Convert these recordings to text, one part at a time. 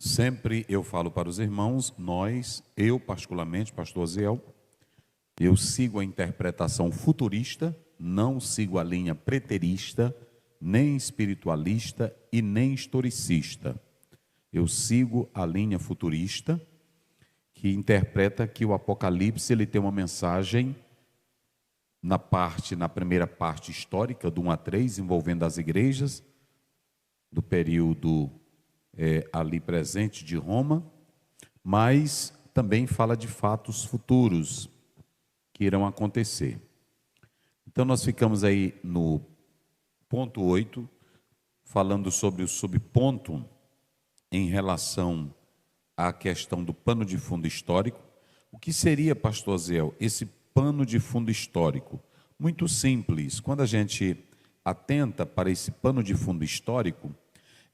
Sempre eu falo para os irmãos, eu particularmente, pastor Ziel, eu sigo a interpretação futurista, não sigo a linha preterista, nem espiritualista e nem historicista. Eu sigo a linha futurista, que interpreta que o Apocalipse ele tem uma mensagem na primeira parte histórica, do 1 a 3, envolvendo as igrejas, do período ali presente de Roma, mas também fala de fatos futuros que irão acontecer. Então nós ficamos aí no ponto 8, falando sobre o subponto em relação à questão do pano de fundo histórico. O que seria, pastor Ziel, esse pano de fundo histórico? Muito simples. Quando a gente atenta para esse pano de fundo histórico,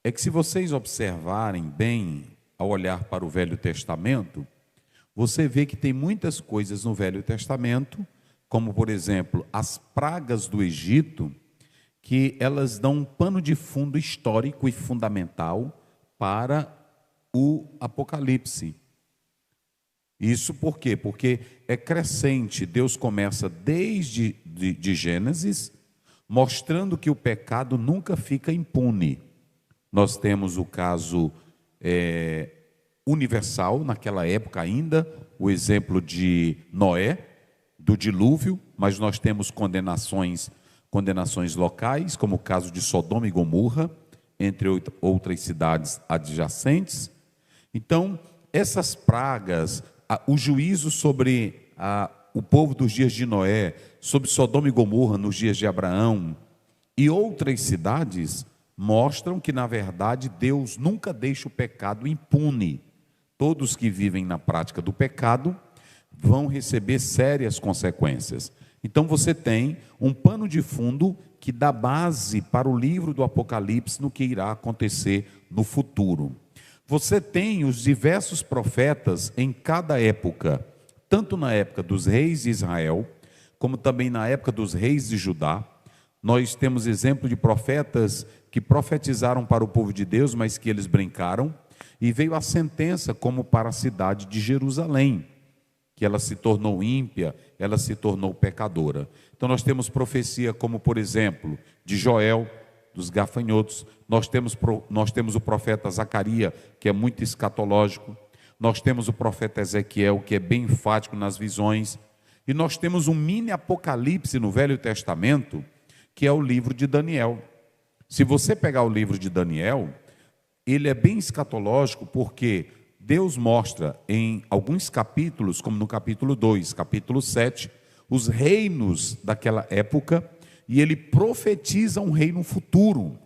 é que se vocês observarem bem ao olhar para o Velho Testamento, você vê que tem muitas coisas no Velho Testamento, como por exemplo, as pragas do Egito, que elas dão um pano de fundo histórico e fundamental para o Apocalipse. Isso por quê? Porque é crescente. Deus começa desde de Gênesis, mostrando que o pecado nunca fica impune. Nós temos o caso universal, naquela época ainda, o exemplo de Noé, do dilúvio, mas nós temos condenações locais, como o caso de Sodoma e Gomorra, entre outras cidades adjacentes. Então, essas pragas, o juízo sobre o povo dos dias de Noé, sobre Sodoma e Gomorra nos dias de Abraão e outras cidades, mostram que, na verdade, Deus nunca deixa o pecado impune. Todos que vivem na prática do pecado vão receber sérias consequências. Então você tem um pano de fundo que dá base para o livro do Apocalipse no que irá acontecer no futuro. Você tem os diversos profetas em cada época, tanto na época dos reis de Israel, como também na época dos reis de Judá. Nós temos exemplo de profetas que profetizaram para o povo de Deus, mas que eles brincaram, e veio a sentença como para a cidade de Jerusalém, que ela se tornou ímpia, ela se tornou pecadora. Então nós temos profecia como, por exemplo, de Joel, dos gafanhotos. Nós temos o profeta Zacarias, que é muito escatológico. Nós temos o profeta Ezequiel, que é bem enfático nas visões. E nós temos um mini apocalipse no Velho Testamento, que é o livro de Daniel. Se você pegar o livro de Daniel, ele é bem escatológico, porque Deus mostra em alguns capítulos, como no capítulo 2, capítulo 7, os reinos daquela época, e ele profetiza um reino futuro.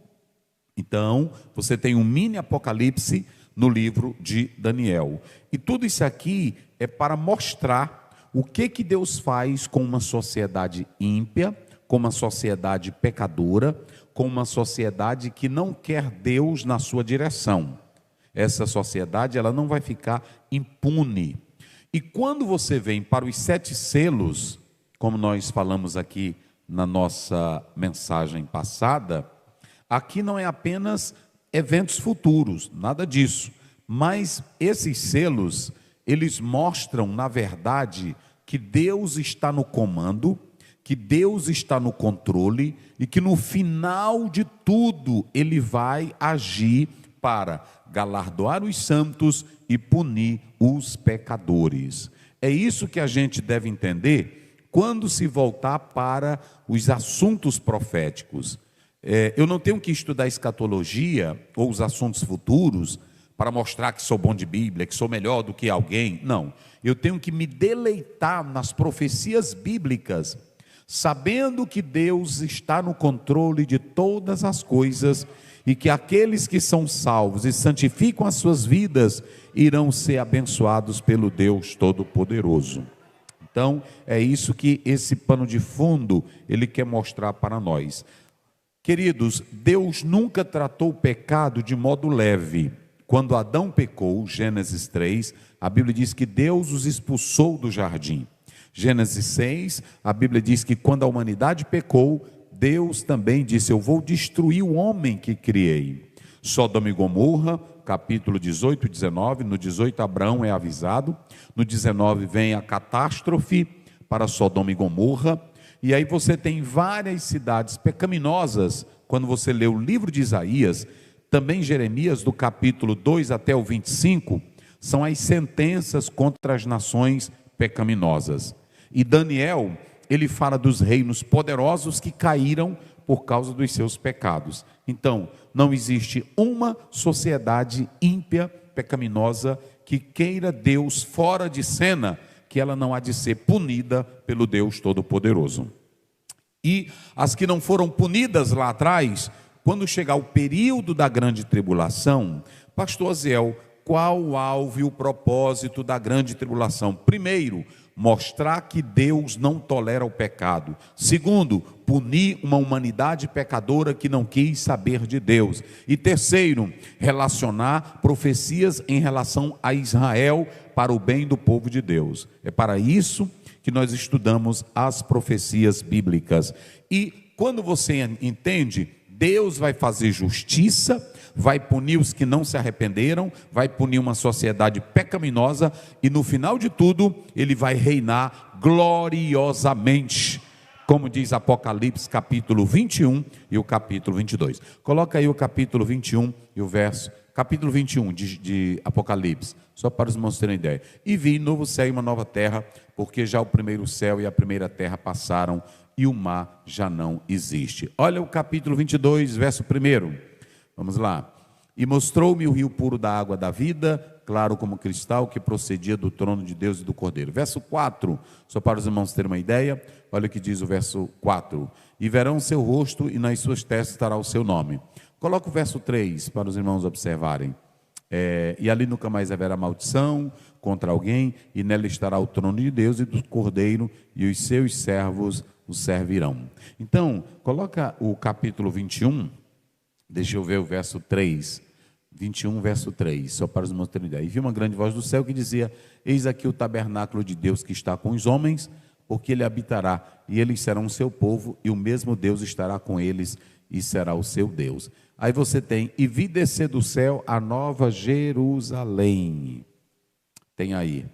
Então, você tem um mini apocalipse no livro de Daniel. E tudo isso aqui é para mostrar o que Deus faz com uma sociedade ímpia, com uma sociedade pecadora, com uma sociedade que não quer Deus na sua direção. Essa sociedade, ela não vai ficar impune. E quando você vem para os 7 selos, como nós falamos aqui na nossa mensagem passada, aqui não é apenas eventos futuros, nada disso. Mas esses selos, eles mostram, na verdade, que Deus está no comando, que Deus está no controle e que no final de tudo Ele vai agir para galardoar os santos e punir os pecadores. É isso que a gente deve entender quando se voltar para os assuntos proféticos. Eu não tenho que estudar escatologia ou os assuntos futuros para mostrar que sou bom de Bíblia, que sou melhor do que alguém. Não, eu tenho que me deleitar nas profecias bíblicas, sabendo que Deus está no controle de todas as coisas e que aqueles que são salvos e santificam as suas vidas irão ser abençoados pelo Deus Todo-Poderoso. Então, é isso que esse pano de fundo, ele quer mostrar para nós. Queridos, Deus nunca tratou o pecado de modo leve. Quando Adão pecou, Gênesis 3, a Bíblia diz que Deus os expulsou do jardim. Gênesis 6, a Bíblia diz que quando a humanidade pecou, Deus também disse: eu vou destruir o homem que criei. Sodoma e Gomorra, capítulo 18 e 19. No 18, Abraão é avisado. No 19, vem a catástrofe para Sodoma e Gomorra. E aí você tem várias cidades pecaminosas. Quando você lê o livro de Isaías, também Jeremias, do capítulo 2 até o 25, são as sentenças contra as nações pecaminosas. E Daniel, ele fala dos reinos poderosos que caíram por causa dos seus pecados. Então, não existe uma sociedade ímpia, pecaminosa, que queira Deus fora de cena, que ela não há de ser punida pelo Deus Todo-Poderoso. E as que não foram punidas lá atrás, quando chegar o período da grande tribulação, pastor Aziel, qual o alvo e o propósito da grande tribulação? Primeiro, mostrar que Deus não tolera o pecado. Segundo, punir uma humanidade pecadora que não quis saber de Deus. E terceiro, relacionar profecias em relação a Israel para o bem do povo de Deus. É para isso que nós estudamos as profecias bíblicas. E quando você entende, Deus vai fazer justiça, vai punir os que não se arrependeram, vai punir uma sociedade pecaminosa e no final de tudo, ele vai reinar gloriosamente, como diz Apocalipse capítulo 21 e o capítulo 22. Coloca aí o capítulo 21 e o verso, capítulo 21 de Apocalipse, só para os irmãos terem ideia. E vi novo céu e uma nova terra, porque já o primeiro céu e a primeira terra passaram e o mar já não existe. Olha o capítulo 22, verso 1. Vamos lá. E mostrou-me o rio puro da água da vida, claro como cristal, que procedia do trono de Deus e do Cordeiro. Verso 4, só para os irmãos terem uma ideia, olha o que diz o verso 4. E verão o seu rosto e nas suas testas estará o seu nome. Coloca o verso 3 para os irmãos observarem. E ali nunca mais haverá maldição contra alguém, e nela estará o trono de Deus e do Cordeiro, e os seus servos o servirão. Então, coloca o capítulo 21, deixa eu ver o verso 3, 21, verso 3, só para os irmãos terem ideia. E vi uma grande voz do céu que dizia: eis aqui o tabernáculo de Deus que está com os homens, porque ele habitará, e eles serão o seu povo, e o mesmo Deus estará com eles, e será o seu Deus. Aí você tem: e vi descer do céu a nova Jerusalém. Tem aí.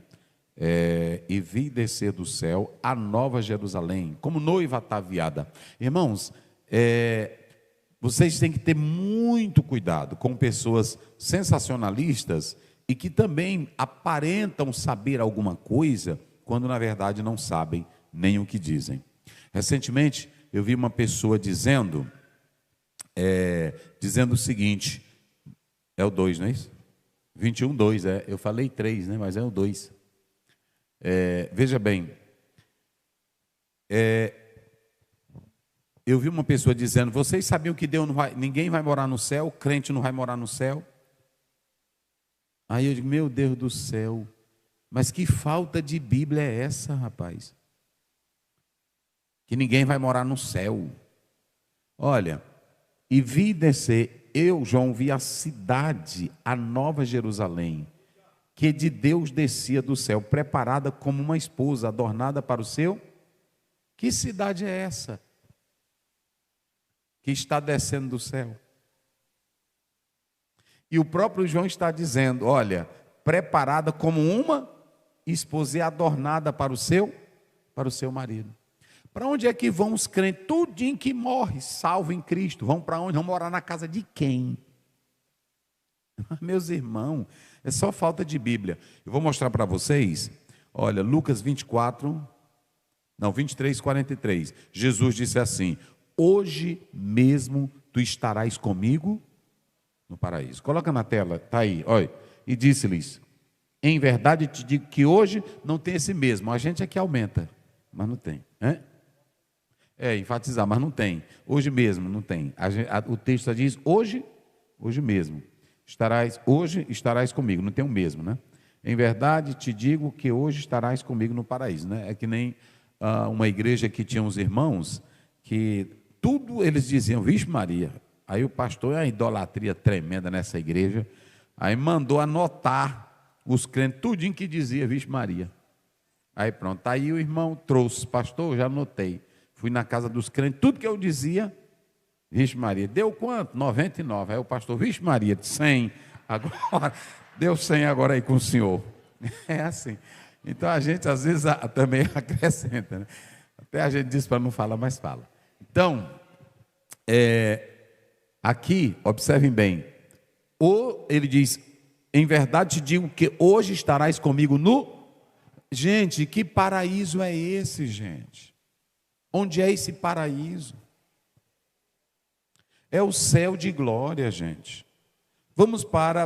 E vi descer do céu a nova Jerusalém, como noiva ataviada. Irmãos, vocês têm que ter muito cuidado com pessoas sensacionalistas e que também aparentam saber alguma coisa, quando na verdade não sabem nem o que dizem. Recentemente, eu vi uma pessoa dizendo o seguinte, é o 2, não é isso? 21, 2, eu falei 3, né? Mas é o 2. Veja bem, eu vi uma pessoa dizendo: vocês sabiam que Deus ninguém vai morar no céu, crente não vai morar no céu? Aí eu digo: meu Deus do céu, mas que falta de Bíblia é essa, rapaz? Que ninguém vai morar no céu. Olha, e vi descer, eu, João, vi a cidade, a nova Jerusalém, que de Deus descia do céu, preparada como uma esposa, adornada para o seu. Que cidade é essa que está descendo do céu? E o próprio João está dizendo: olha, preparada como uma esposa e adornada para o seu marido. Para onde é que vão os crentes? Tudinho que morre, salvo em Cristo. Vão para onde? Vão morar na casa de quem? Meus irmãos, é só falta de Bíblia. Eu vou mostrar para vocês. Olha, Lucas 23, 43. Jesus disse assim: hoje mesmo tu estarás comigo no paraíso. Coloca na tela, está aí, olha. E disse-lhes: em verdade te digo que hoje não tem esse mesmo. A gente é que aumenta, mas não tem. Enfatizar, mas não tem. Hoje mesmo não tem. O texto diz hoje mesmo. Hoje estarás comigo, não tem o mesmo, né? Em verdade te digo que hoje estarás comigo no paraíso, né? É que nem uma igreja que tinha uns irmãos que tudo eles diziam: vixe Maria. Aí o pastor, é uma idolatria tremenda nessa igreja, aí mandou anotar os crentes, tudinho que dizia vixe Maria. Aí pronto, aí o irmão trouxe: pastor, já anotei. Fui na casa dos crentes, tudo que eu dizia, vixe Maria. Deu quanto? 99. Aí o pastor: vixe Maria, de 100. Agora, deu 100 agora aí com o senhor. É assim. Então a gente às vezes também acrescenta, né? Até a gente diz para não falar, mas fala. Então, aqui, observem bem. Ou ele diz, em verdade te digo que hoje estarás comigo no... Gente, que paraíso é esse, gente? Onde é esse paraíso? É o céu de glória, gente. Vamos para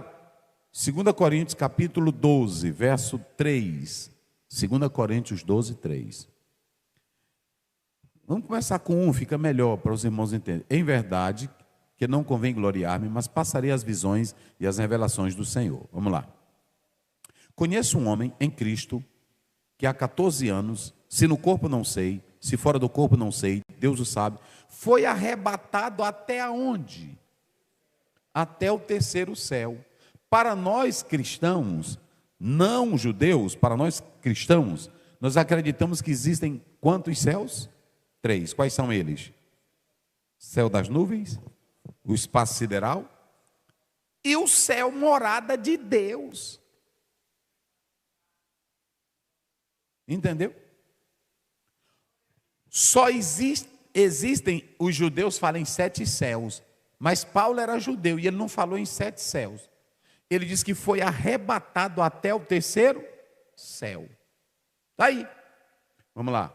2 Coríntios capítulo 12, verso 3. 2 Coríntios 12, 3. Vamos começar com fica melhor para os irmãos entenderem. Em verdade, que não convém gloriar-me, mas passarei as visões e as revelações do Senhor. Vamos lá. Conheço um homem em Cristo que há 14 anos, se no corpo não sei, se fora do corpo não sei, Deus o sabe, foi arrebatado até aonde? Até o terceiro céu. Para nós cristãos, não judeus, para nós cristãos, nós acreditamos que existem quantos céus? 3. Quais são eles? Céu das nuvens, o espaço sideral e o céu morada de Deus. Entendeu? Só existem, os judeus falam em 7 céus, mas Paulo era judeu e ele não falou em 7 céus. Ele diz que foi arrebatado até o terceiro céu. Está aí. Vamos lá.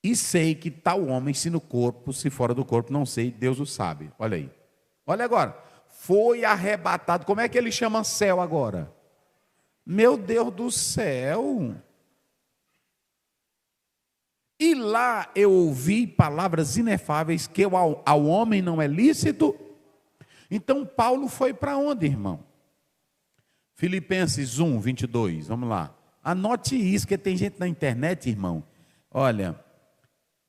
E sei que tal homem, se no corpo, se fora do corpo, não sei, Deus o sabe. Olha aí. Olha agora. Foi arrebatado. Como é que ele chama céu agora? Meu Deus do céu. E lá eu ouvi palavras inefáveis que ao homem não é lícito. Então Paulo foi para onde, irmão? Filipenses 1, 22. Vamos lá. Anote isso, que tem gente na internet, irmão. Olha,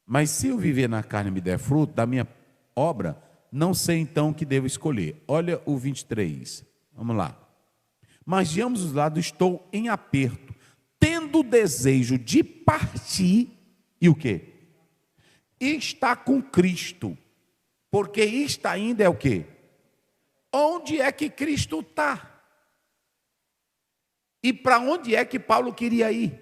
mas se eu viver na carne e me der fruto da minha obra, não sei então o que devo escolher. Olha o 23. Vamos lá. Mas de ambos os lados estou em aperto, tendo o desejo de partir, e o quê? Está com Cristo, porque isto ainda é o quê? Onde é que Cristo está? E para onde é que Paulo queria ir?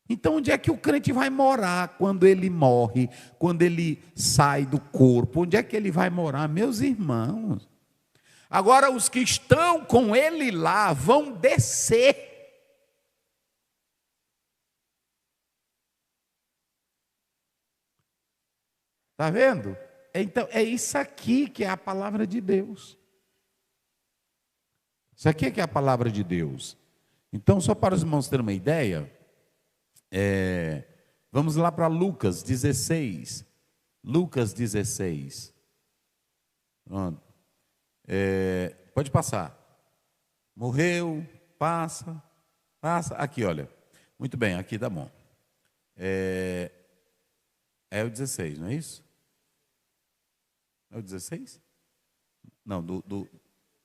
Então onde é que o crente vai morar quando ele morre, quando ele sai do corpo? Onde é que ele vai morar, meus irmãos? Agora os que estão com ele lá vão descer. Está vendo? Então é isso aqui que é a palavra de Deus. Isso aqui é que é a palavra de Deus. Então, só para os irmãos terem uma ideia, vamos lá para Lucas 16. Lucas 16. Pode passar. Morreu, passa. Aqui, olha. Muito bem, aqui tá bom. É o 16, não é isso? É o 16? Não,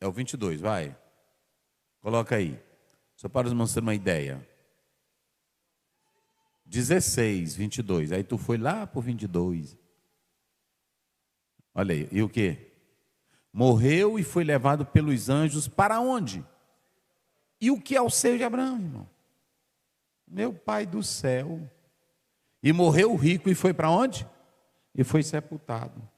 é o 22, vai. Coloca aí. Só para os irmãos terem uma ideia. 16, 22. Aí tu foi lá para o 22. Olha aí. E o quê? Morreu e foi levado pelos anjos para onde? E o que é o seio de Abraão, irmão? Meu pai do céu. E morreu o rico e foi para onde? E foi sepultado.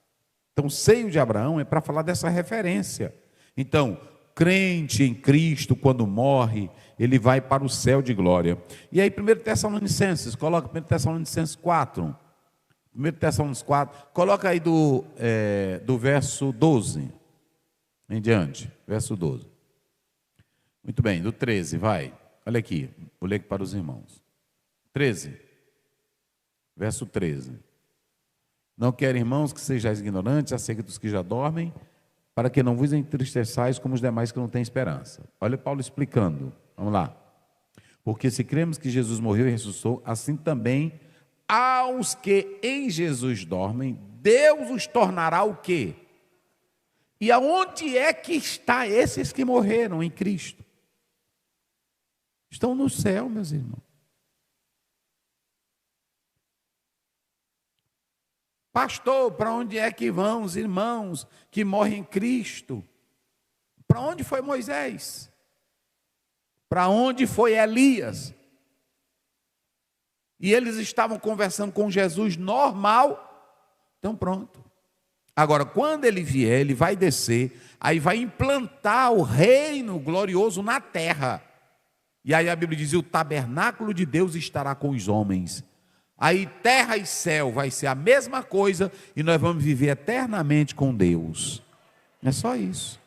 Então, seio de Abraão é para falar dessa referência. Então, crente em Cristo, quando morre, ele vai para o céu de glória. E aí, 1 Tessalonicenses, coloca 1 Tessalonicenses 4. 1 Tessalonicenses 4, coloca aí do verso 12 em diante, verso 12. Muito bem, do 13, vai. Olha aqui, vou ler para os irmãos. 13, verso 13. Não quero, irmãos, que sejais ignorantes acerca dos que já dormem, para que não vos entristeçais como os demais que não têm esperança. Olha Paulo explicando, vamos lá. Porque se cremos que Jesus morreu e ressuscitou, assim também aos que em Jesus dormem, Deus os tornará o quê? E aonde é que está esses que morreram em Cristo? Estão no céu, meus irmãos. Pastor, para onde é que vão os irmãos que morrem em Cristo? Para onde foi Moisés? Para onde foi Elias? E eles estavam conversando com Jesus normal. Então pronto. Agora, quando ele vier, ele vai descer, aí vai implantar o reino glorioso na terra. E aí a Bíblia diz: o tabernáculo de Deus estará com os homens. Aí terra e céu vai ser a mesma coisa e nós vamos viver eternamente com Deus. É só isso.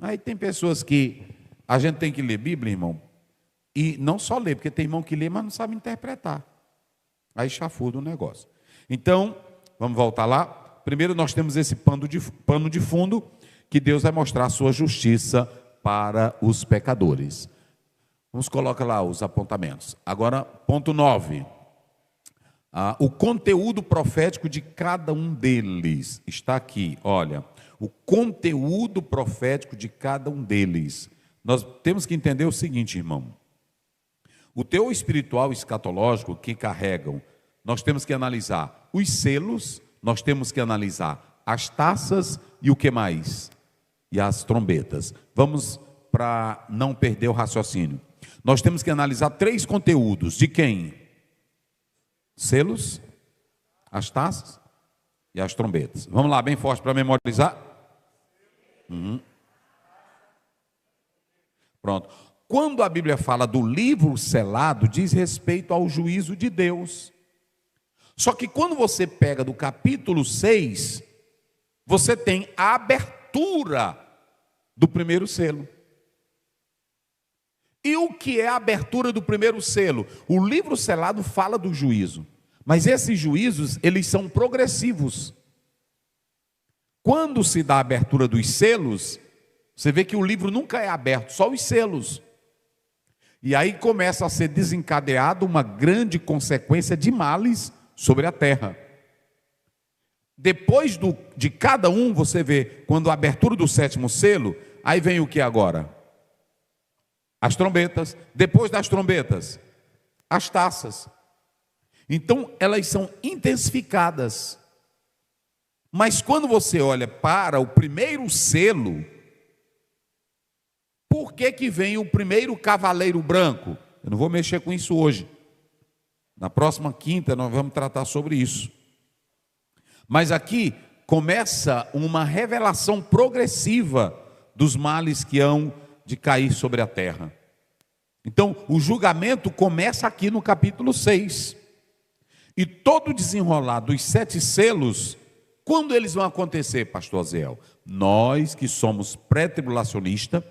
Aí tem pessoas que a gente tem que ler Bíblia, irmão, e não só ler, porque tem irmão que lê, mas não sabe interpretar. Aí chafuda o negócio. Então, vamos voltar lá. Primeiro nós temos esse pano de fundo, que Deus vai mostrar a sua justiça para os pecadores. Vamos colocar lá os apontamentos. Agora, ponto 9. O conteúdo profético de cada um deles está aqui, olha. O conteúdo profético de cada um deles. Nós temos que entender o seguinte, irmão. O teor espiritual escatológico que carregam, nós temos que analisar os selos, nós temos que analisar as taças e o que mais? E as trombetas. Vamos para não perder o raciocínio. Nós temos que analisar 3 conteúdos. De quem? Selos, as taças e as trombetas. Vamos lá, bem forte para memorizar. Pronto. Quando a Bíblia fala do livro selado, diz respeito ao juízo de Deus. Só que quando você pega do capítulo 6, você tem a abertura do primeiro selo. E o que é a abertura do primeiro selo? O livro selado fala do juízo, mas esses juízos, eles são progressivos. Quando se dá a abertura dos selos, você vê que o livro nunca é aberto, só os selos. E aí começa a ser desencadeada uma grande consequência de males sobre a terra. Depois de cada um, você vê, quando a abertura do 7º selo, aí vem o que agora? As trombetas. Depois das trombetas, as taças. Então, elas são intensificadas. Mas quando você olha para o primeiro selo, por que vem o primeiro cavaleiro branco? Eu não vou mexer com isso hoje. Na próxima quinta nós vamos tratar sobre isso. Mas aqui começa uma revelação progressiva dos males que hão de cair sobre a terra. Então, o julgamento começa aqui no capítulo 6. E todo o desenrolar dos 7 selos, quando eles vão acontecer, pastor Aziel? Nós que somos pré-tribulacionistas,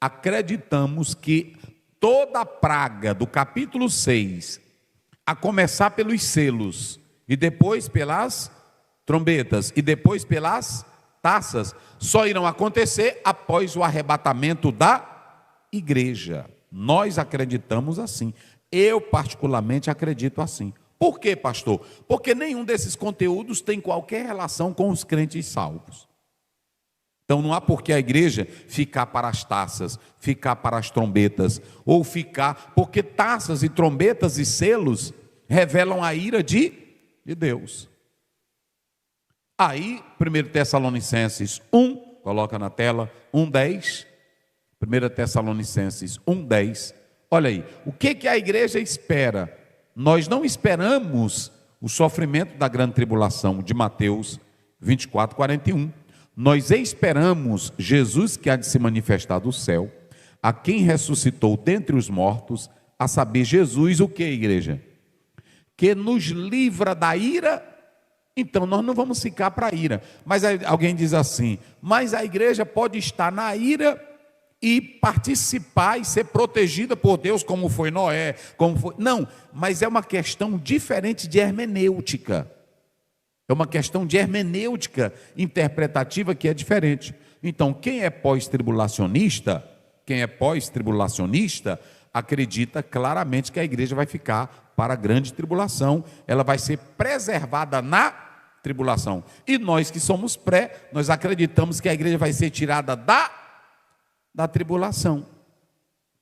acreditamos que toda a praga do capítulo 6, a começar pelos selos, e depois pelas trombetas, e depois pelas taças, só irão acontecer após o arrebatamento da igreja. Nós acreditamos assim. Eu particularmente acredito assim. Por quê, pastor? Porque nenhum desses conteúdos tem qualquer relação com os crentes salvos. Então não há por que a igreja ficar para as taças, ficar para as trombetas, ou ficar, porque taças e trombetas e selos revelam a ira de Deus. Aí, 1 Tessalonicenses 1, coloca na tela, 1:10, 1 Tessalonicenses 1:10, olha aí, o que a igreja espera? Nós não esperamos o sofrimento da grande tribulação de Mateus 24:41. Nós esperamos Jesus que há de se manifestar do céu, a quem ressuscitou dentre os mortos, a saber, Jesus o que, igreja? Que nos livra da ira. Então nós não vamos ficar para a ira. Mas aí alguém diz assim, mas a igreja pode estar na ira e participar e ser protegida por Deus, como foi Noé, como foi... Não, mas é uma questão diferente de hermenêutica. É uma questão de hermenêutica interpretativa que é diferente. Então, quem é pós-tribulacionista, acredita claramente que a igreja vai ficar para a grande tribulação, ela vai ser preservada na tribulação. E nós que somos nós acreditamos que a igreja vai ser tirada da tribulação.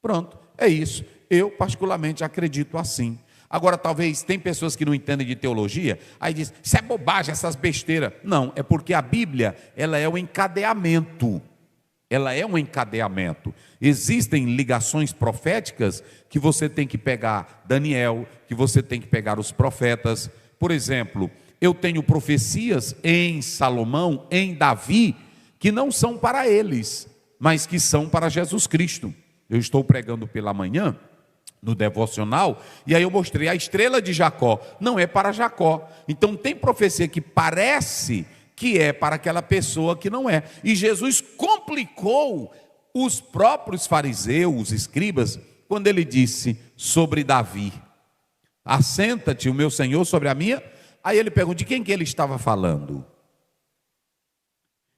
Pronto, é isso. Eu particularmente acredito assim. Agora, talvez, tem pessoas que não entendem de teologia, aí diz, isso é bobagem, essas besteiras. Não, é porque a Bíblia, ela é um encadeamento. Ela é um encadeamento. Existem ligações proféticas que você tem que pegar Daniel, que você tem que pegar os profetas. Por exemplo, eu tenho profecias em Salomão, em Davi, que não são para eles, mas que são para Jesus Cristo. Eu estou pregando pela manhã, no devocional, e aí eu mostrei a estrela de Jacó, não é para Jacó. Então tem profecia que parece que é para aquela pessoa que não é. E Jesus complicou os próprios fariseus, os escribas, quando ele disse sobre Davi, assenta-te o meu Senhor sobre a minha. Aí ele pergunta, de quem que ele estava falando?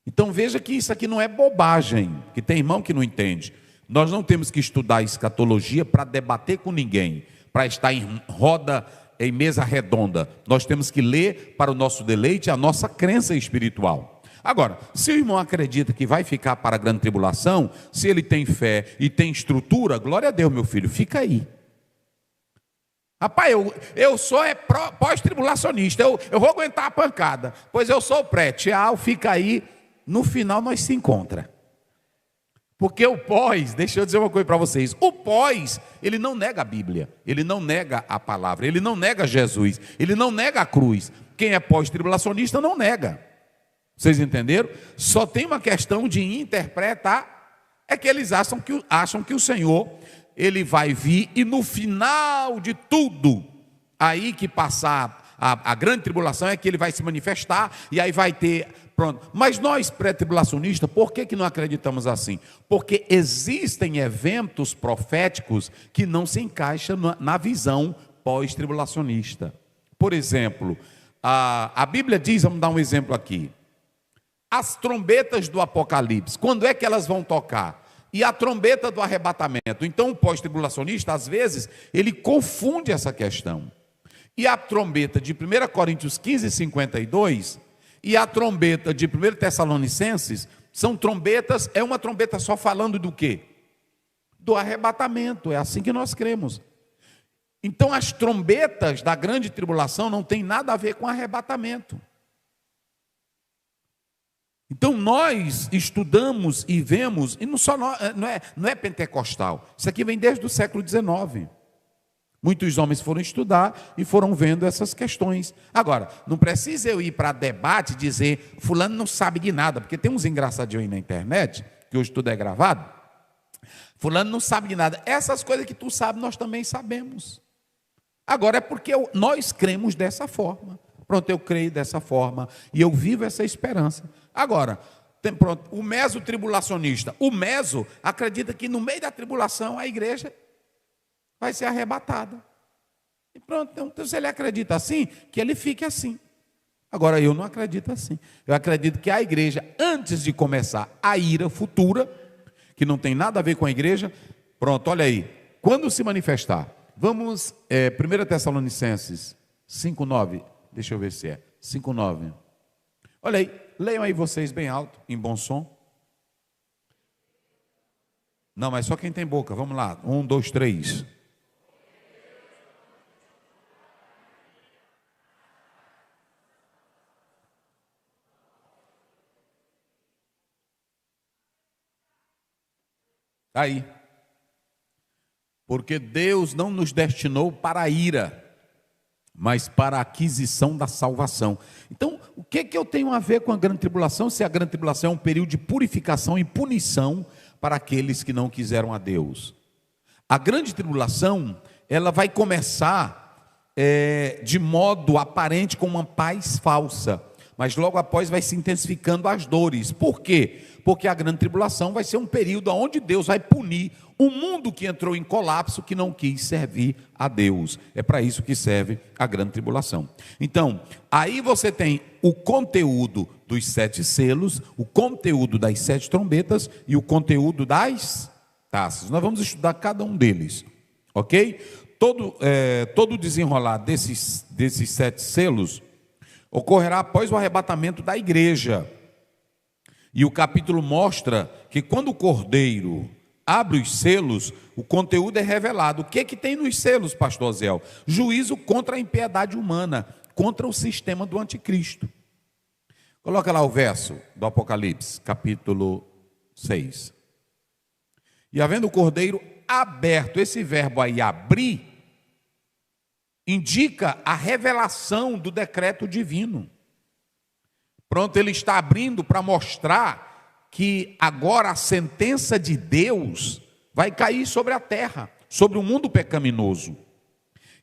Então veja que isso aqui não é bobagem, que tem irmão que não entende. Nós não temos que estudar escatologia para debater com ninguém, para estar em roda, em mesa redonda. Nós temos que ler para o nosso deleite a nossa crença espiritual. Agora, se o irmão acredita que vai ficar para a grande tribulação, se ele tem fé e tem estrutura, glória a Deus, meu filho, fica aí. Rapaz, eu sou pós-tribulacionista, eu vou aguentar a pancada, pois eu sou pré. Fica aí, no final nós se encontramos. Porque o pós, deixa eu dizer uma coisa para vocês, o pós, ele não nega a Bíblia, ele não nega a palavra, ele não nega Jesus, ele não nega a cruz. Quem é pós-tribulacionista não nega. Vocês entenderam? Só tem uma questão de interpretar, é que eles acham que o Senhor, ele vai vir e no final de tudo, aí que passar a grande tribulação é que ele vai se manifestar e aí vai ter... Pronto. Mas nós pré-tribulacionistas, por que não acreditamos assim? Porque existem eventos proféticos que não se encaixam na visão pós-tribulacionista. Por exemplo, a Bíblia diz, vamos dar um exemplo aqui, as trombetas do Apocalipse, quando é que elas vão tocar? E a trombeta do arrebatamento. Então o pós-tribulacionista, às vezes, ele confunde essa questão. E a trombeta de 1 Coríntios 15, 52... e a trombeta de 1 Tessalonicenses, são trombetas, é uma trombeta só falando do quê? Do arrebatamento, é assim que nós cremos. Então as trombetas da grande tribulação não tem nada a ver com arrebatamento. Então nós estudamos e vemos, e não é pentecostal, isso aqui vem desde o século XIX. Muitos homens foram estudar e foram vendo essas questões. Agora, não precisa eu ir para debate e dizer, fulano não sabe de nada, porque tem uns engraçadinhos aí na internet, que hoje tudo é gravado, fulano não sabe de nada. Essas coisas que tu sabe, nós também sabemos. Agora é porque nós cremos dessa forma. Pronto, eu creio dessa forma e eu vivo essa esperança. Agora, pronto, o meso-tribulacionista, o meso acredita que no meio da tribulação a igreja vai ser arrebatada. E pronto, então se ele acredita assim, que ele fique assim. Agora eu não acredito assim. Eu acredito que a igreja, antes de começar a ira futura, que não tem nada a ver com a igreja, pronto, olha aí, quando se manifestar, vamos, 1 Tessalonicenses 5,9, deixa eu ver se é, 5,9. Olha aí, leiam aí vocês bem alto, em bom som. Não, mas só quem tem boca, vamos lá, 1, 2, 3. Aí, porque Deus não nos destinou para a ira, mas para a aquisição da salvação. Então, o que eu tenho a ver com a grande tribulação, se a grande tribulação é um período de purificação e punição para aqueles que não quiseram a Deus? A grande tribulação, ela vai começar de modo aparente com uma paz falsa, mas logo após vai se intensificando as dores. Por quê? Porque a grande tribulação vai ser um período onde Deus vai punir o mundo que entrou em colapso, que não quis servir a Deus. É para isso que serve a grande tribulação. Então, aí você tem o conteúdo dos 7 selos, o conteúdo das 7 trombetas e o conteúdo das taças. Nós vamos estudar cada um deles, ok? Todo o desenrolar desses 7 selos ocorrerá após o arrebatamento da igreja. E o capítulo mostra que quando o Cordeiro abre os selos, o conteúdo é revelado. O que que tem nos selos, pastor Zéu? Juízo contra a impiedade humana, contra o sistema do anticristo. Coloca lá o verso do Apocalipse, capítulo 6. E havendo o cordeiro aberto, esse verbo aí, abrir, indica a revelação do decreto divino. Pronto, ele está abrindo para mostrar que agora a sentença de Deus vai cair sobre a terra, sobre o mundo pecaminoso.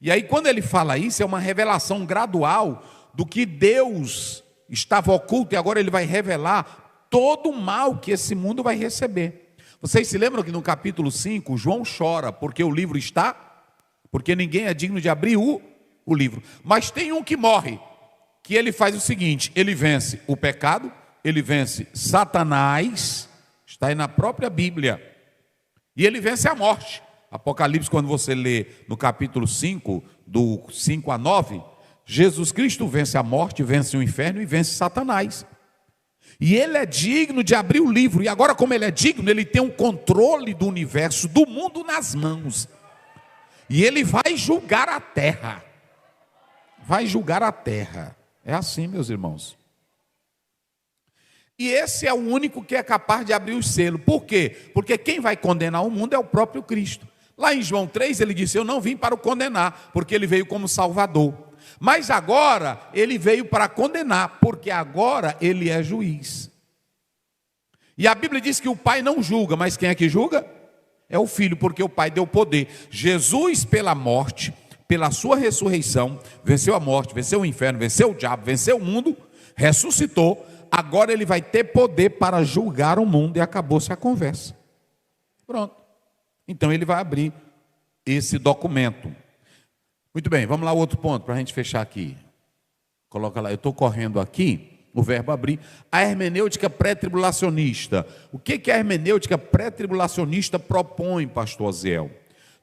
E aí, quando ele fala isso, é uma revelação gradual do que Deus estava oculto e agora ele vai revelar todo o mal que esse mundo vai receber. Vocês se lembram que no capítulo 5, João chora porque o livro está? Porque ninguém é digno de abrir o livro. Mas tem um que morre, que ele faz o seguinte: ele vence o pecado, ele vence Satanás, está aí na própria Bíblia, e ele vence a morte. Apocalipse, quando você lê no capítulo 5, do 5 a 9, Jesus Cristo vence a morte, vence o inferno e vence Satanás. E ele é digno de abrir o livro. E agora, como ele é digno, ele tem o controle do universo, do mundo nas mãos. E ele vai julgar a terra. Vai julgar a terra. É assim, meus irmãos. E esse é o único que é capaz de abrir o selo. Por quê? Porque quem vai condenar o mundo é o próprio Cristo. Lá em João 3 ele disse: eu não vim para o condenar, porque ele veio como Salvador. Mas agora ele veio para condenar, porque agora ele é juiz. E a Bíblia diz que o Pai não julga, mas quem é que julga? É o Filho, porque o Pai deu poder. Jesus, pela morte, pela sua ressurreição, venceu a morte, venceu o inferno, venceu o diabo, venceu o mundo, ressuscitou. Agora ele vai ter poder para julgar o mundo e acabou-se a conversa. Pronto. Então ele vai abrir esse documento. Muito bem, vamos lá, outro ponto para a gente fechar aqui. Coloca lá, eu estou correndo aqui, o verbo abrir. A hermenêutica pré-tribulacionista. O que a hermenêutica pré-tribulacionista propõe, pastor Zéu?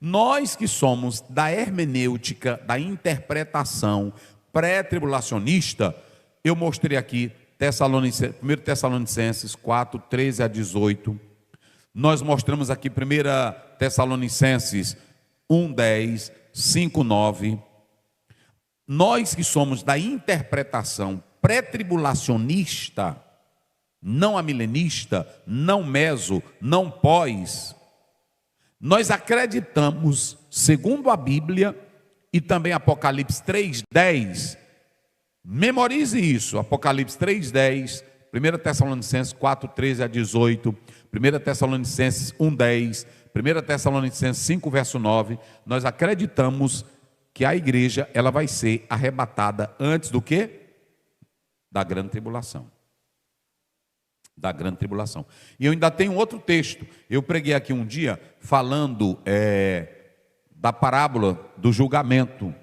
Nós que somos da hermenêutica, da interpretação pré-tribulacionista, eu mostrei aqui 1 Tessalonicenses 4, 13 a 18. Nós mostramos aqui 1 Tessalonicenses 1, 10, 5, 9. Nós que somos da interpretação pré-tribulacionista, não amilenista, não meso, não pós, nós acreditamos, segundo a Bíblia e também Apocalipse 3, 10, memorize isso, Apocalipse 3, 10, 1 Tessalonicenses 4, 13 a 18, 1 Tessalonicenses 1, 10, 1 Tessalonicenses 5, verso 9, nós acreditamos que a igreja ela vai ser arrebatada antes do quê? Da grande tribulação. Da grande tribulação. E eu ainda tenho outro texto. Eu preguei aqui um dia falando da parábola do julgamento.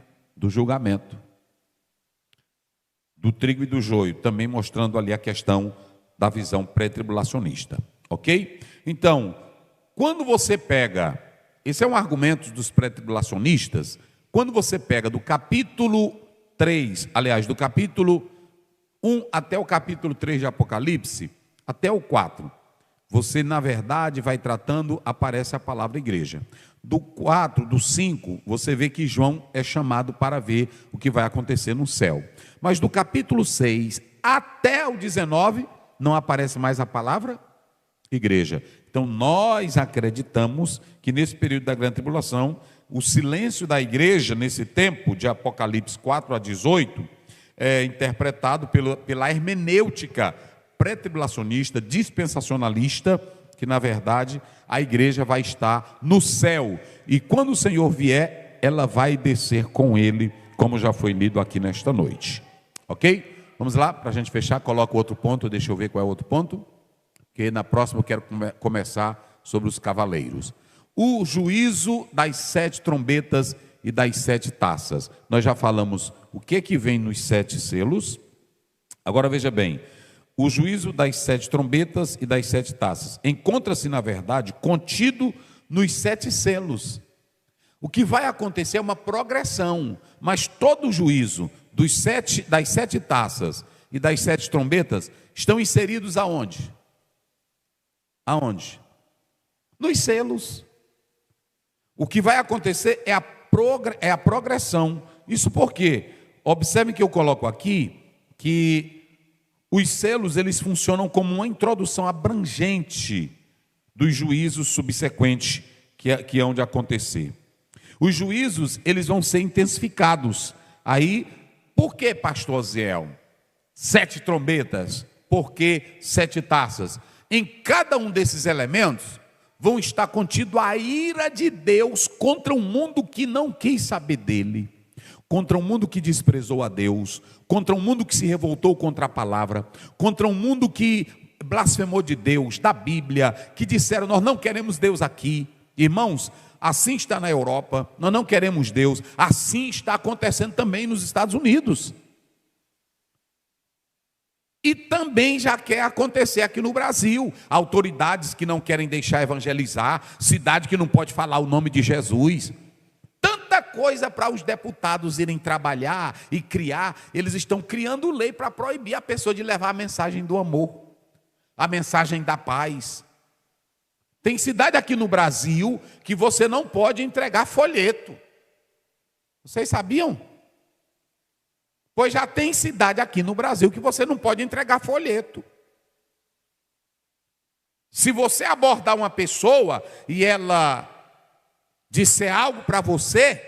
Do trigo e do joio, também mostrando ali a questão da visão pré-tribulacionista. Ok? Então, quando você pega, esse é um argumento dos pré-tribulacionistas, quando você pega do capítulo 3, aliás, do capítulo 1 até o capítulo 3 de Apocalipse, até o 4, você na verdade vai tratando, aparece a palavra igreja. Do 4, do 5, você vê que João é chamado para ver o que vai acontecer no céu. Mas do capítulo 6 até o 19, não aparece mais a palavra igreja. Então nós acreditamos que nesse período da grande tribulação, o silêncio da igreja, nesse tempo de Apocalipse 4 a 18, é interpretado pela hermenêutica pré-tribulacionista, dispensacionalista, que na verdade a igreja vai estar no céu, e quando o Senhor vier, ela vai descer com ele, como já foi lido aqui nesta noite. Ok? Vamos lá, para a gente fechar, coloca o outro ponto, deixa eu ver qual é o outro ponto, porque na próxima eu quero começar sobre os cavaleiros. O juízo das 7 trombetas e das 7 taças. Nós já falamos o que vem nos 7 selos. Agora veja bem, o juízo das 7 trombetas e das 7 taças encontra-se, na verdade, contido nos 7 selos. O que vai acontecer é uma progressão, mas todo o juízo das 7 taças e das 7 trombetas estão inseridos aonde? Aonde? nos selos. O que vai acontecer é a progressão. Isso por quê? Observe que eu coloco aqui que os selos, eles funcionam como uma introdução abrangente dos juízos subsequentes que hão de acontecer. Os juízos, eles vão ser intensificados. Aí, por que, pastor Ziel? 7 trombetas, por que 7 taças? Em cada um desses elementos vão estar contido a ira de Deus contra um mundo que não quis saber dele, contra um mundo que desprezou a Deus, contra um mundo que se revoltou contra a palavra, contra um mundo que blasfemou de Deus, da Bíblia, que disseram: nós não queremos Deus aqui. Irmãos, assim está na Europa, nós não queremos Deus. Assim está acontecendo também nos Estados Unidos. E também já quer acontecer aqui no Brasil. Autoridades que não querem deixar evangelizar, cidade que não pode falar o nome de Jesus. Tanta coisa para os deputados irem trabalhar e criar. Eles estão criando lei para proibir a pessoa de levar a mensagem do amor, a mensagem da paz. Tem cidade aqui no Brasil que você não pode entregar folheto. Vocês sabiam? Pois já tem cidade aqui no Brasil que você não pode entregar folheto. Se você abordar uma pessoa e ela disser algo para você,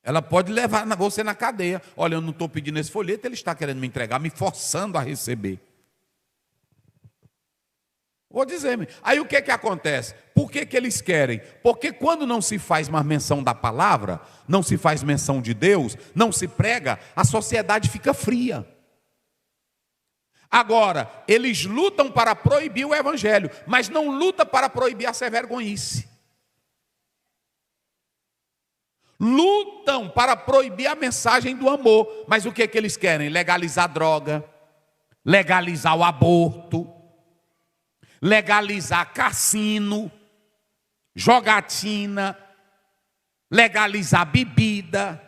ela pode levar você na cadeia. Olha, eu não estou pedindo esse folheto, ele está querendo me entregar, me forçando a receber. Vou dizer, aí o que acontece? Por que eles querem? Porque quando não se faz mais menção da palavra, não se faz menção de Deus, não se prega, a sociedade fica fria. Agora, eles lutam para proibir o evangelho, mas não lutam para proibir a ser vergonhice. Lutam para proibir a mensagem do amor, mas o que eles querem? Legalizar a droga, legalizar o aborto, legalizar cassino, jogatina, legalizar bebida.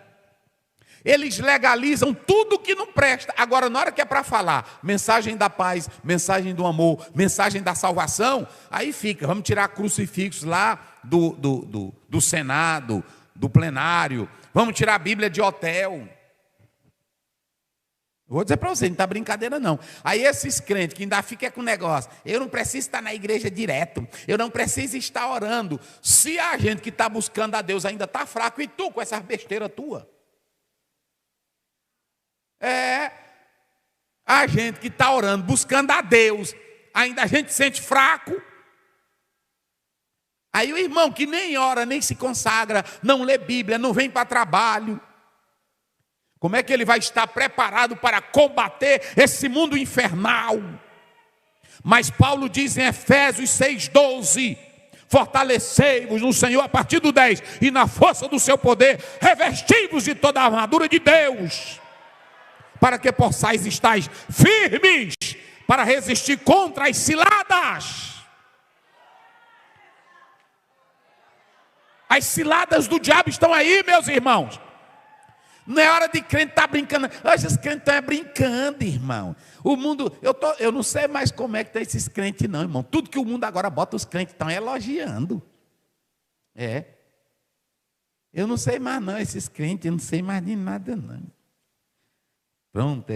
Eles legalizam tudo que não presta. Agora, na hora que é para falar mensagem da paz, mensagem do amor, mensagem da salvação, aí fica, vamos tirar crucifixos lá do Senado, do plenário, vamos tirar a Bíblia de hotel. Vou dizer para você, não está brincadeira não. Aí esses crentes que ainda ficam com o negócio, eu não preciso estar na igreja direto, eu não preciso estar orando. Se a gente que está buscando a Deus ainda está fraco, e tu com essa besteira tua? A gente que está orando, buscando a Deus, ainda a gente se sente fraco. Aí o irmão que nem ora, nem se consagra, não lê Bíblia, não vem para trabalho, como é que ele vai estar preparado para combater esse mundo infernal? Mas Paulo diz em Efésios 6,12: fortalecei-vos no Senhor, a partir do 10, e na força do seu poder, revesti-vos de toda a armadura de Deus, para que possais estar firmes, para resistir contra as ciladas. As ciladas do diabo estão aí, meus irmãos. Não é hora de crente estar brincando. Hoje os crentes estão brincando, irmão. O mundo, eu não sei mais como é que estão esses crentes não, irmão. Tudo que o mundo agora bota, os crentes estão elogiando. Eu não sei mais não, esses crentes, eu não sei mais de nada não. Pronto,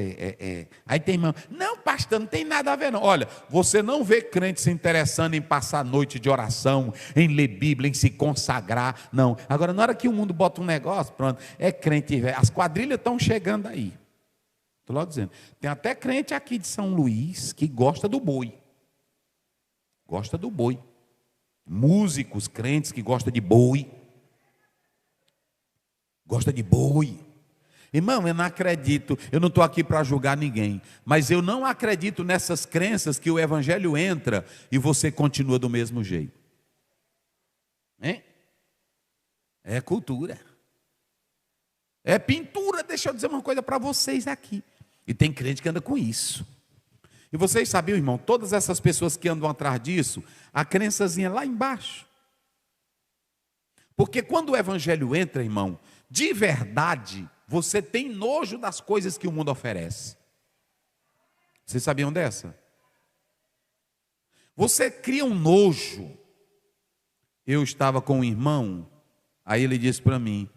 Aí tem irmão, não pastor, não tem nada a ver não. Olha, você não vê crente se interessando em passar a noite de oração, em ler Bíblia, em se consagrar, não. Agora, na hora que o mundo bota um negócio, pronto, é crente velho. As quadrilhas estão chegando aí. Estou logo dizendo, tem até crente aqui de São Luís que gosta do boi. Gosta do boi. Músicos, crentes que gostam de boi. Gosta de boi. Irmão, eu não acredito, eu não estou aqui para julgar ninguém, mas eu não acredito nessas crenças que o evangelho entra e você continua do mesmo jeito. É cultura. É pintura, deixa eu dizer uma coisa para vocês aqui. E tem crente que anda com isso. E vocês sabiam, irmão, todas essas pessoas que andam atrás disso, a crençazinha lá embaixo. Porque quando o evangelho entra, irmão, de verdade, você tem nojo das coisas que o mundo oferece. Vocês sabiam dessa? Você cria um nojo. Eu estava com um irmão, aí ele disse para mim,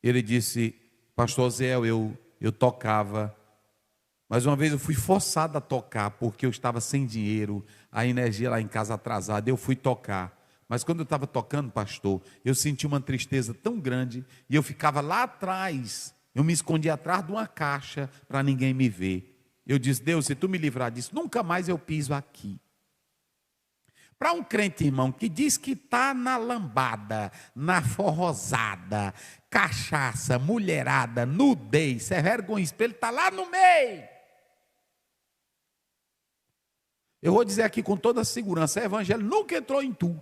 ele disse, pastor Zé, eu tocava, mas uma vez eu fui forçado a tocar, porque eu estava sem dinheiro, a energia lá em casa atrasada, eu fui tocar. Mas quando eu estava tocando, pastor, eu senti uma tristeza tão grande, e eu ficava lá atrás, eu me escondia atrás de uma caixa, para ninguém me ver. Eu disse, Deus, se tu me livrar disso, nunca mais eu piso aqui. Para um crente, irmão, que diz que está na lambada, na forrosada, cachaça, mulherada, nudez, sem vergonha, espelho, está lá no meio. Eu vou dizer aqui com toda segurança, o evangelho nunca entrou em tu.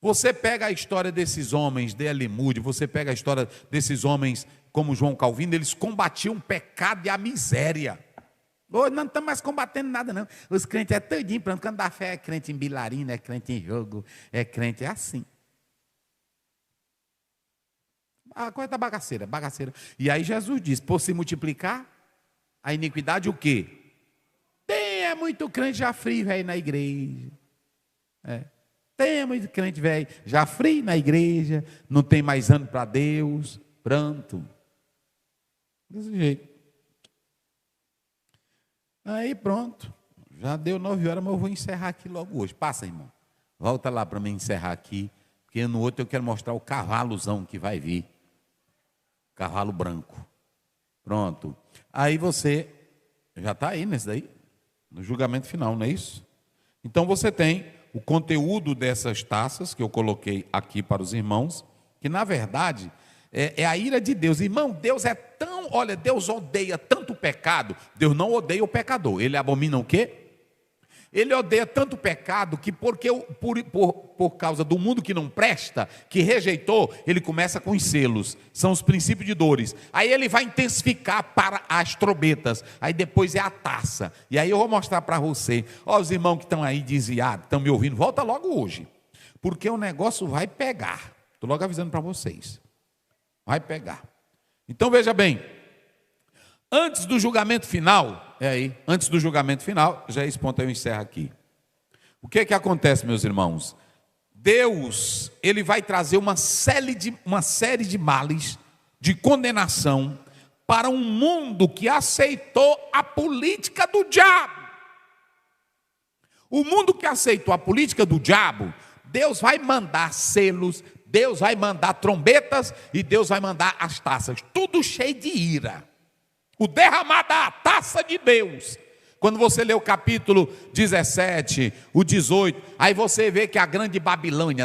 Você pega a história desses homens, D.L. Moody, você pega a história desses homens como João Calvino, eles combatiam o pecado e a miséria. Hoje não estamos mais combatendo nada, não. Os crentes é todinho, pronto. Quando dá fé é crente em bilarina, é crente em jogo, é crente, é assim. A coisa está bagaceira, bagaceira. E aí Jesus diz, por se multiplicar, a iniquidade o quê? Tem muito crente já frio, velho, na igreja. Tem muito crente, velho, já frio na igreja, não tem mais ano para Deus, pronto. Desse jeito. Aí pronto, já deu 9 horas, mas eu vou encerrar aqui logo hoje. Passa, irmão, volta lá para mim encerrar aqui, porque no outro eu quero mostrar o cavalozão que vai vir. Cavalo branco. Pronto. Aí você já está aí nesse daí, no julgamento final, não é isso? Então você tem o conteúdo dessas taças que eu coloquei aqui para os irmãos, que na verdade é a ira de Deus. Irmão, Deus é tão, olha, Deus odeia tanto o pecado, Deus não odeia o pecador. Ele abomina o quê? Ele odeia tanto o pecado que por causa do mundo que não presta, que rejeitou, ele começa com os selos, são os princípios de dores. Aí ele vai intensificar para as trombetas, aí depois é a taça. E aí eu vou mostrar para você, ó, os irmãos que estão aí desviados, estão me ouvindo, volta logo hoje, porque o negócio vai pegar. Estou logo avisando para vocês, vai pegar. Então veja bem, antes do julgamento final, antes do julgamento final, já esse ponto eu encerro aqui. O que acontece, meus irmãos? Deus, ele vai trazer uma série de males, de condenação, para um mundo que aceitou a política do diabo. O mundo que aceitou a política do diabo, Deus vai mandar selos, Deus vai mandar trombetas e Deus vai mandar as taças, tudo cheio de ira. O derramar da taça de Deus. Quando você lê o capítulo 17, o 18, aí você vê que a grande Babilônia,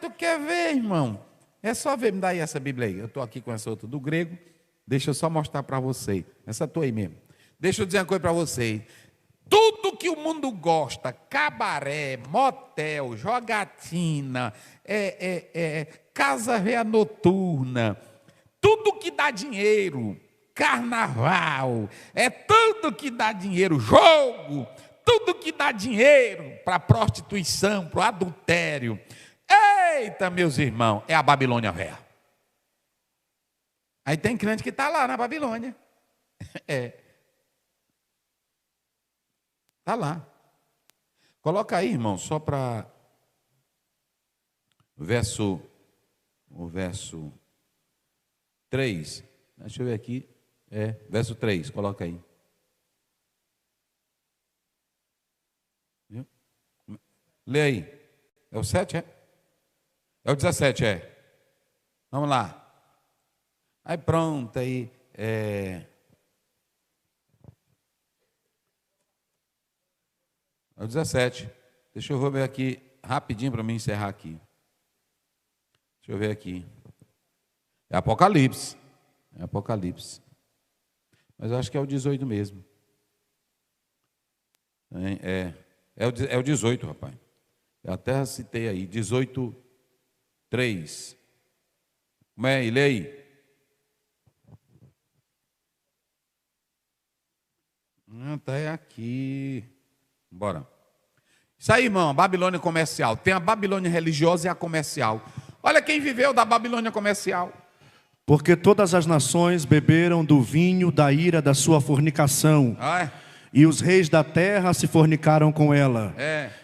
tu quer ver, irmão? É só ver, me dá aí essa Bíblia aí. Eu estou aqui com essa outra do grego, deixa eu só mostrar para você. Essa tua aí mesmo. Deixa eu dizer uma coisa para você. Tudo que o mundo gosta, cabaré, motel, jogatina, casa véia noturna, tudo que dá dinheiro, carnaval, tudo que dá dinheiro, jogo, tudo que dá dinheiro para prostituição, para o adultério. Eita, meus irmãos, é a Babilônia velha. Aí tem crente que está lá na Babilônia. Está lá. Coloca aí, irmão, só para o verso 3. Deixa eu ver aqui. Verso 3, coloca aí. Viu? Lê aí. É o 7, é? É o 17, é. Vamos lá. Aí pronto, aí. É o 17. Deixa eu ver aqui, rapidinho para mim encerrar aqui. Deixa eu ver aqui. É Apocalipse. É Apocalipse. Mas eu acho que é o 18 mesmo. É o 18, rapaz. Eu até citei aí, 18, 3. Como é? Lê aí. Está aqui. Bora. Isso aí, irmão, Babilônia comercial. Tem a Babilônia religiosa e a comercial. Olha quem viveu da Babilônia comercial. Porque todas as nações beberam do vinho da ira da sua fornicação. E os reis da terra se fornicaram com ela.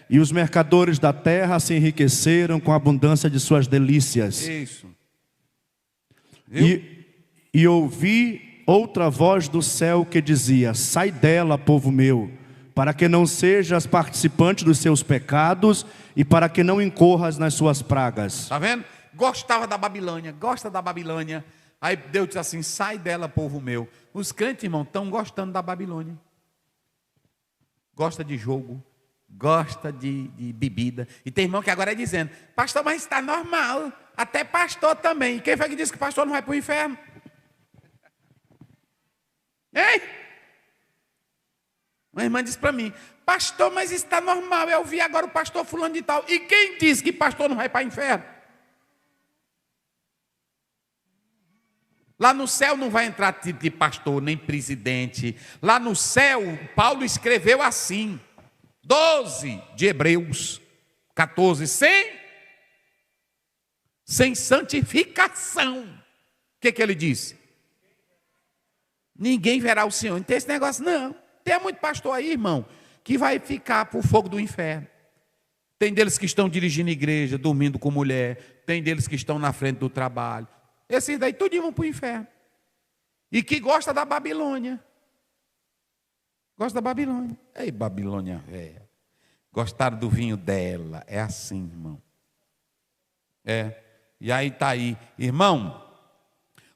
E os mercadores da terra se enriqueceram com a abundância de suas delícias. Isso. E ouvi outra voz do céu que dizia: sai dela, povo meu, para que não sejas participante dos seus pecados e para que não incorras nas suas pragas. Está vendo? Gostava da Babilônia, gosta da Babilônia. Aí Deus diz assim: sai dela, povo meu. Os crentes, irmão, estão gostando da Babilônia. Gosta de jogo, gosta de bebida. E tem irmão que agora é dizendo: pastor, mas está normal. Até pastor também. E quem foi que disse que pastor não vai para o inferno? Ei? Uma irmã disse para mim: pastor, mas está normal. Eu vi agora o pastor fulano de tal. E quem disse que pastor não vai para o inferno? Lá no céu não vai entrar tipo de pastor, nem presidente. Lá no céu, Paulo escreveu assim, 12 de Hebreus, 14, sem santificação. O que ele disse? Ninguém verá o Senhor. Não tem esse negócio, não. Tem muito pastor aí, irmão, que vai ficar por fogo do inferno. Tem deles que estão dirigindo igreja, dormindo com mulher. Tem deles que estão na frente do trabalho. Esses daí tudo vão para o inferno. E que gosta da Babilônia. Gosta da Babilônia. Ei, Babilônia velha. Gostaram do vinho dela. É assim, irmão. E aí está aí. Irmão,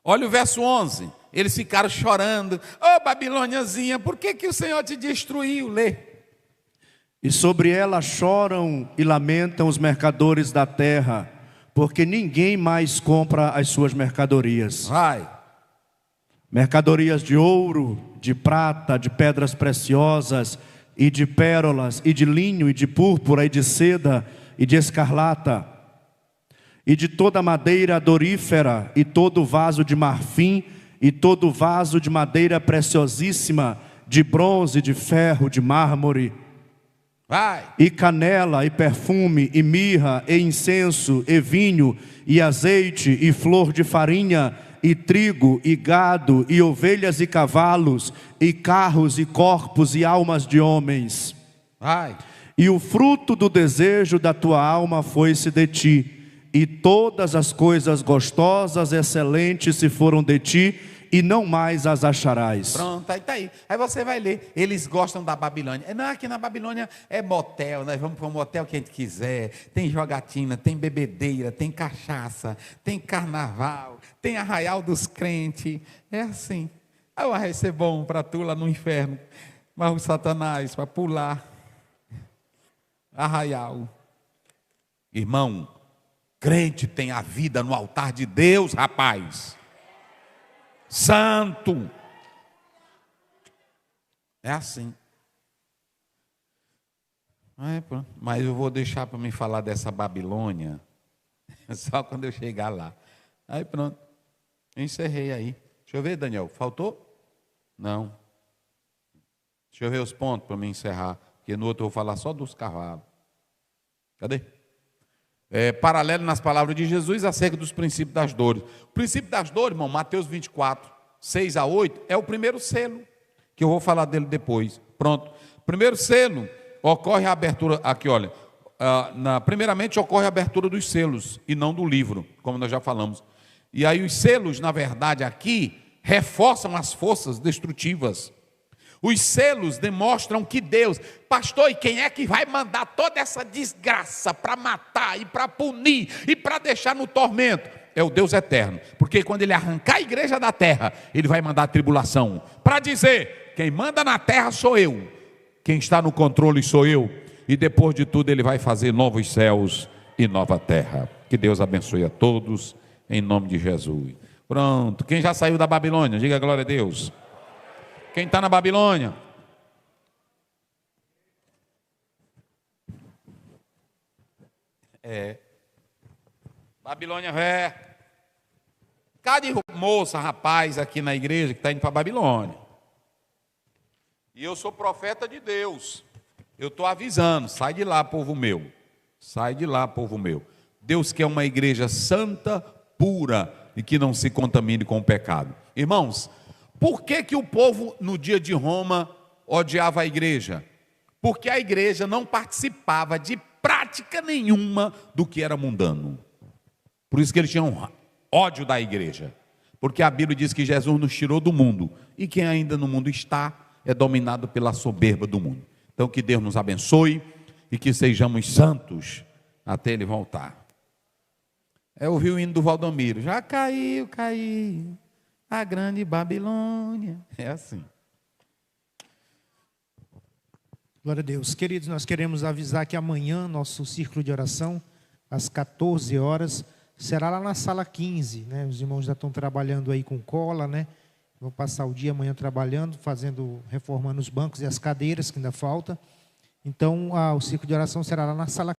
olha o verso 11. Eles ficaram chorando. Ô, Babilôniazinha, por que o Senhor te destruiu? Lê. E sobre ela choram e lamentam os mercadores da terra, porque ninguém mais compra as suas mercadorias. Vai. Mercadorias de ouro, de prata, de pedras preciosas, e de pérolas, e de linho, e de púrpura, e de seda, e de escarlata, e de toda madeira adorífera, e todo vaso de marfim, e todo vaso de madeira preciosíssima, de bronze, de ferro, de mármore. Vai. E canela, e perfume, e mirra, e incenso, e vinho, e azeite, e flor de farinha, e trigo, e gado, e ovelhas e cavalos, e carros, e corpos, e almas de homens. Vai. E o fruto do desejo da tua alma foi-se de ti, e todas as coisas gostosas, excelentes se foram de ti, e não mais as acharás. Pronto, aí está aí. Aí você vai ler, eles gostam da Babilônia. Não, aqui na Babilônia é motel, nós vamos para o motel que a gente quiser. Tem jogatina, tem bebedeira, tem cachaça, tem carnaval, tem arraial dos crentes. É assim. Aí vai ser bom para tu lá no inferno. Mas o Satanás para pular. Arraial. Irmão, crente tem a vida no altar de Deus, rapaz. Santo. É assim. Mas eu vou deixar para me falar dessa Babilônia só quando eu chegar lá. Aí pronto. Eu encerrei aí. Deixa eu ver, Daniel. Faltou? Não. Deixa eu ver os pontos para me encerrar. Porque no outro eu vou falar só dos cavalos. Cadê? Paralelo nas palavras de Jesus acerca dos princípios das dores. O princípio das dores, irmão, Mateus 24, 6 a 8, é o primeiro selo, que eu vou falar dele depois. Pronto. Primeiro selo, ocorre a abertura, aqui olha, primeiramente ocorre a abertura dos selos, e não do livro, como nós já falamos. E aí os selos, na verdade, aqui, reforçam as forças destrutivas. Os selos demonstram que Deus, pastor, e quem é que vai mandar toda essa desgraça para matar e para punir e para deixar no tormento? É o Deus eterno, porque quando ele arrancar a igreja da terra, ele vai mandar a tribulação, para dizer, quem manda na terra sou eu, quem está no controle sou eu, e depois de tudo ele vai fazer novos céus e nova terra. Que Deus abençoe a todos, em nome de Jesus. Pronto, quem já saiu da Babilônia, diga glória a Deus. Quem está na Babilônia? Babilônia velha. Cada moça, rapaz aqui na igreja que está indo para a Babilônia. E eu sou profeta de Deus. Eu estou avisando, sai de lá, povo meu. Sai de lá, povo meu. Deus quer uma igreja santa, pura e que não se contamine com o pecado. Irmãos, por que o povo no dia de Roma odiava a igreja? Porque a igreja não participava de prática nenhuma do que era mundano. Por isso que eles tinham ódio da igreja. Porque a Bíblia diz que Jesus nos tirou do mundo. E quem ainda no mundo está, é dominado pela soberba do mundo. Então que Deus nos abençoe e que sejamos santos até Ele voltar. Eu ouvi o hino do Valdomiro. Já caiu, caiu a grande Babilônia. É assim. Glória a Deus. Queridos, nós queremos avisar que amanhã nosso círculo de oração, às 14 horas, será lá na sala 15, né? Os irmãos já estão trabalhando aí com cola, né? Vão passar o dia amanhã trabalhando, reformando os bancos e as cadeiras que ainda falta. Então, o círculo de oração será lá na sala